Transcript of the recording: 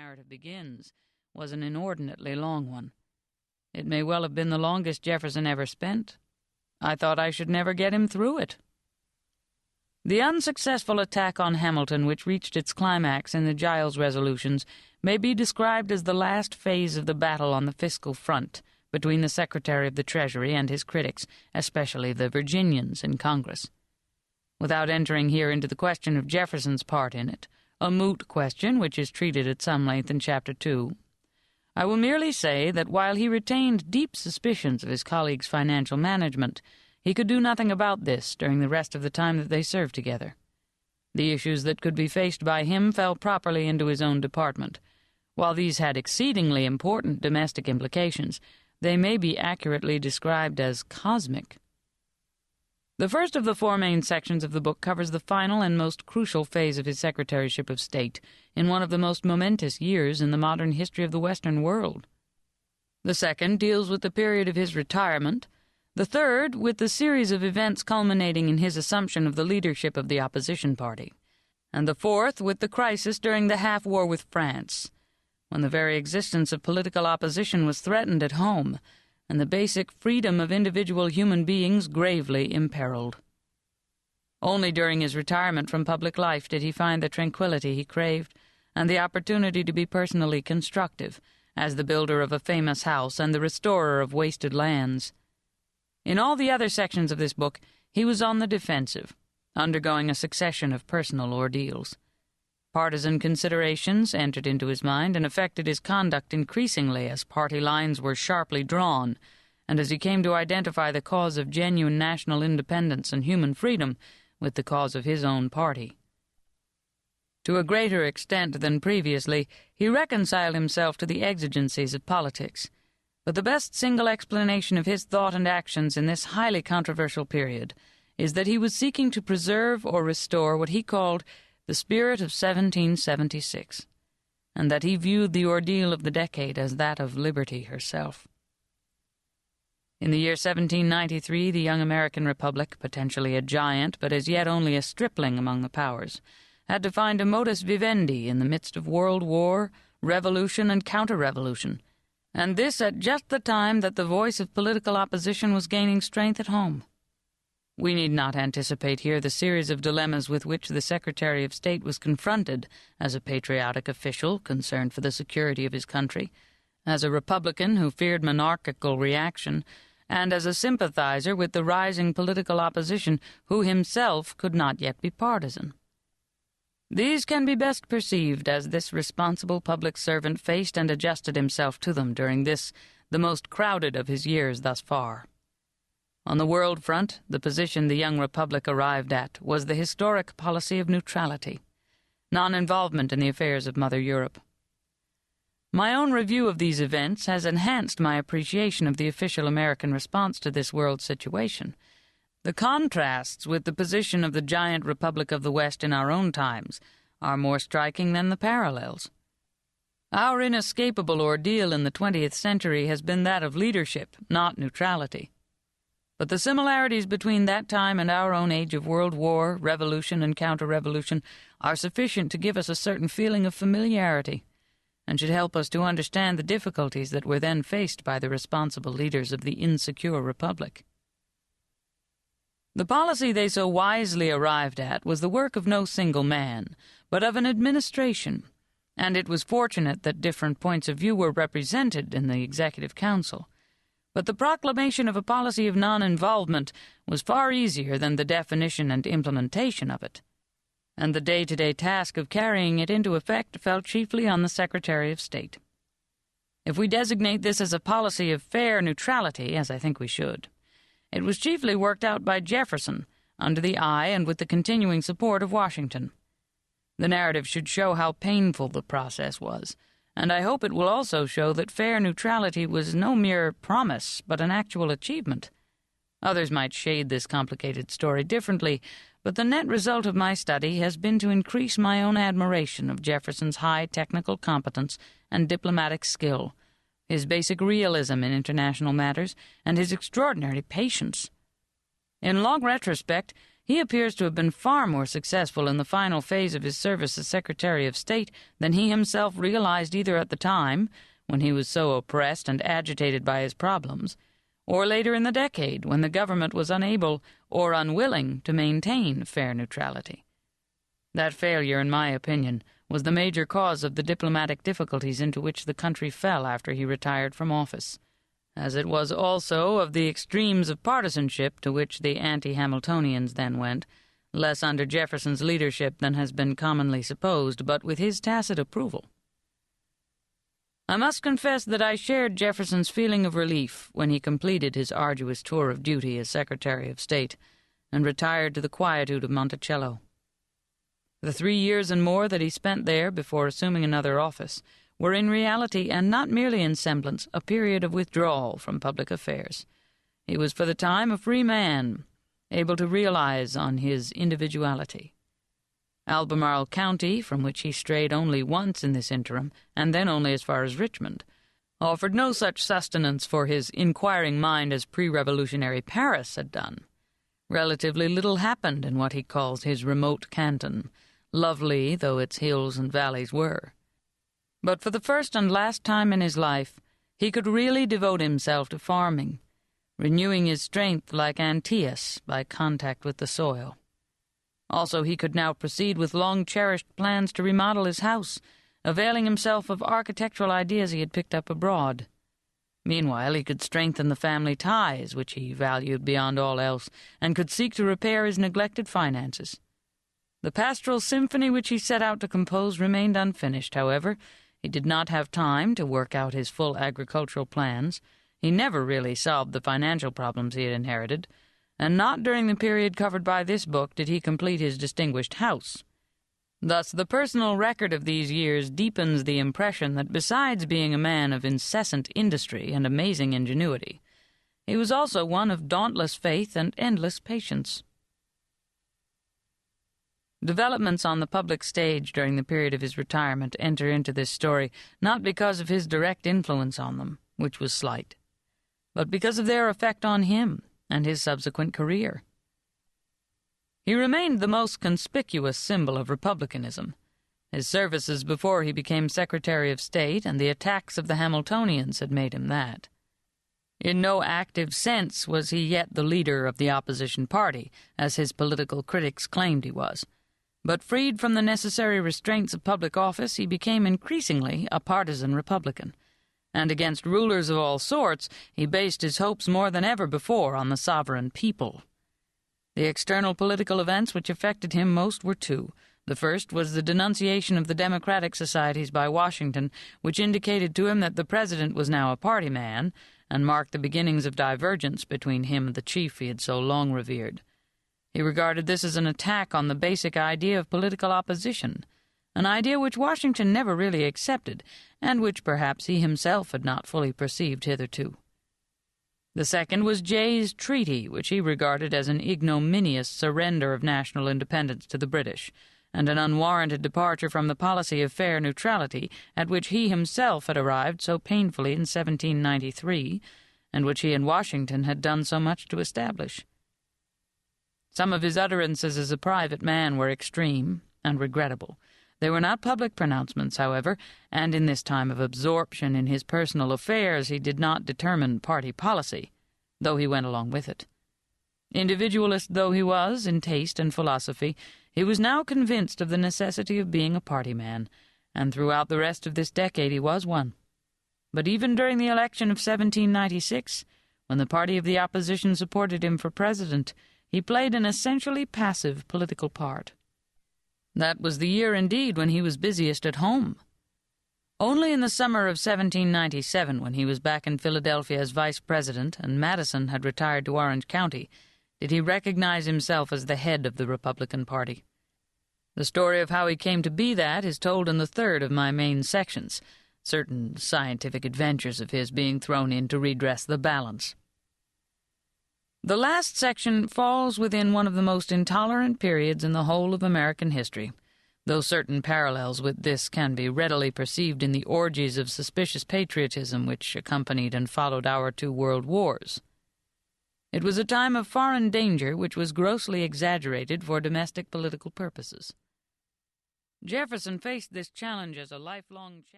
narrative begins, was an inordinately long one. It may well have been the longest Jefferson ever spent. I thought I should never get him through it. The unsuccessful attack on Hamilton, which reached its climax in the Giles resolutions, may be described as the last phase of the battle on the fiscal front between the Secretary of the Treasury and his critics, especially the Virginians in Congress. Without entering here into the question of Jefferson's part in it, a moot question which is treated at some length in Chapter 2, I will merely say that while he retained deep suspicions of his colleagues' financial management, he could do nothing about this during the rest of the time that they served together. The issues that could be faced by him fell properly into his own department. While these had exceedingly important domestic implications, they may be accurately described as cosmic. The first of the four main sections of the book covers the final and most crucial phase of his Secretaryship of State in one of the most momentous years in the modern history of the Western world. The second deals with the period of his retirement, the third with the series of events culminating in his assumption of the leadership of the opposition party, and the fourth with the crisis during the half-war with France, when the very existence of political opposition was threatened at home, and the basic freedom of individual human beings gravely imperiled. Only during his retirement from public life did he find the tranquility he craved, and the opportunity to be personally constructive, as the builder of a famous house and the restorer of wasted lands. In all the other sections of this book, he was on the defensive, undergoing a succession of personal ordeals. Partisan considerations entered into his mind and affected his conduct increasingly as party lines were sharply drawn, and as he came to identify the cause of genuine national independence and human freedom with the cause of his own party. To a greater extent than previously, he reconciled himself to the exigencies of politics, but the best single explanation of his thought and actions in this highly controversial period is that he was seeking to preserve or restore what he called the spirit of 1776, and that he viewed the ordeal of the decade as that of liberty herself. In the year 1793, the young American Republic, potentially a giant but as yet only a stripling among the powers, had to find a modus vivendi in the midst of world war, revolution, and counter-revolution, and this at just the time that the voice of political opposition was gaining strength at home. We need not anticipate here the series of dilemmas with which the Secretary of State was confronted as a patriotic official concerned for the security of his country, as a Republican who feared monarchical reaction, and as a sympathizer with the rising political opposition who himself could not yet be partisan. These can be best perceived as this responsible public servant faced and adjusted himself to them during this, the most crowded of his years thus far. On the world front, the position the young republic arrived at was the historic policy of neutrality, non-involvement in the affairs of Mother Europe. My own review of these events has enhanced my appreciation of the official American response to this world situation. The contrasts with the position of the giant Republic of the West in our own times are more striking than the parallels. Our inescapable ordeal in the 20th century has been that of leadership, not neutrality. But the similarities between that time and our own age of world war, revolution, and counter-revolution are sufficient to give us a certain feeling of familiarity, and should help us to understand the difficulties that were then faced by the responsible leaders of the insecure republic. The policy they so wisely arrived at was the work of no single man, but of an administration, and it was fortunate that different points of view were represented in the Executive Council. But the proclamation of a policy of non-involvement was far easier than the definition and implementation of it, and the day-to-day task of carrying it into effect fell chiefly on the Secretary of State. If we designate this as a policy of fair neutrality, as I think we should, it was chiefly worked out by Jefferson, under the eye and with the continuing support of Washington. The narrative should show how painful the process was, and I hope it will also show that fair neutrality was no mere promise, but an actual achievement. Others might shade this complicated story differently, but the net result of my study has been to increase my own admiration of Jefferson's high technical competence and diplomatic skill, his basic realism in international matters, and his extraordinary patience. In long retrospect, he appears to have been far more successful in the final phase of his service as Secretary of State than he himself realized either at the time, when he was so oppressed and agitated by his problems, or later in the decade, when the government was unable or unwilling to maintain fair neutrality. That failure, in my opinion, was the major cause of the diplomatic difficulties into which the country fell after he retired from office, as it was also of the extremes of partisanship to which the anti-Hamiltonians then went, less under Jefferson's leadership than has been commonly supposed, but with his tacit approval. I must confess that I shared Jefferson's feeling of relief when he completed his arduous tour of duty as Secretary of State and retired to the quietude of Monticello. The 3 years and more that he spent there before assuming another office were in reality, and not merely in semblance, a period of withdrawal from public affairs. He was for the time a free man, able to realize on his individuality. Albemarle County, from which he strayed only once in this interim, and then only as far as Richmond, offered no such sustenance for his inquiring mind as pre-revolutionary Paris had done. Relatively little happened in what he calls his remote canton, lovely though its hills and valleys were. But for the first and last time in his life, he could really devote himself to farming, renewing his strength like Antaeus by contact with the soil. Also, he could now proceed with long-cherished plans to remodel his house, availing himself of architectural ideas he had picked up abroad. Meanwhile, he could strengthen the family ties, which he valued beyond all else, and could seek to repair his neglected finances. The pastoral symphony which he set out to compose remained unfinished, however. He did not have time to work out his full agricultural plans. He never really solved the financial problems he had inherited, and not during the period covered by this book did he complete his distinguished house. Thus, the personal record of these years deepens the impression that besides being a man of incessant industry and amazing ingenuity, he was also one of dauntless faith and endless patience. Developments on the public stage during the period of his retirement enter into this story not because of his direct influence on them, which was slight, but because of their effect on him and his subsequent career. He remained the most conspicuous symbol of republicanism. His services before he became Secretary of State and the attacks of the Hamiltonians had made him that. In no active sense was he yet the leader of the opposition party, as his political critics claimed he was. But freed from the necessary restraints of public office, he became increasingly a partisan Republican, and against rulers of all sorts he based his hopes more than ever before on the sovereign people. The external political events which affected him most were two. The first was the denunciation of the democratic societies by Washington, which indicated to him that the president was now a party man, and marked the beginnings of divergence between him and the chief he had so long revered. He regarded this as an attack on the basic idea of political opposition, an idea which Washington never really accepted, and which perhaps he himself had not fully perceived hitherto. The second was Jay's Treaty, which he regarded as an ignominious surrender of national independence to the British, and an unwarranted departure from the policy of fair neutrality at which he himself had arrived so painfully in 1793, and which he and Washington had done so much to establish. Some of his utterances as a private man were extreme and regrettable. They were not public pronouncements, however, and in this time of absorption in his personal affairs he did not determine party policy, though he went along with it. Individualist though he was in taste and philosophy, he was now convinced of the necessity of being a party man, and throughout the rest of this decade he was one. But even during the election of 1796, when the party of the opposition supported him for president, he played an essentially passive political part. That was the year, indeed, when he was busiest at home. Only in the summer of 1797, when he was back in Philadelphia as vice president and Madison had retired to Orange County, did he recognize himself as the head of the Republican Party. The story of how he came to be that is told in the third of my main sections, certain scientific adventures of his being thrown in to redress the balance. The last section falls within one of the most intolerant periods in the whole of American history, though certain parallels with this can be readily perceived in the orgies of suspicious patriotism which accompanied and followed our 2 world wars. It was a time of foreign danger which was grossly exaggerated for domestic political purposes. Jefferson faced this challenge as a lifelong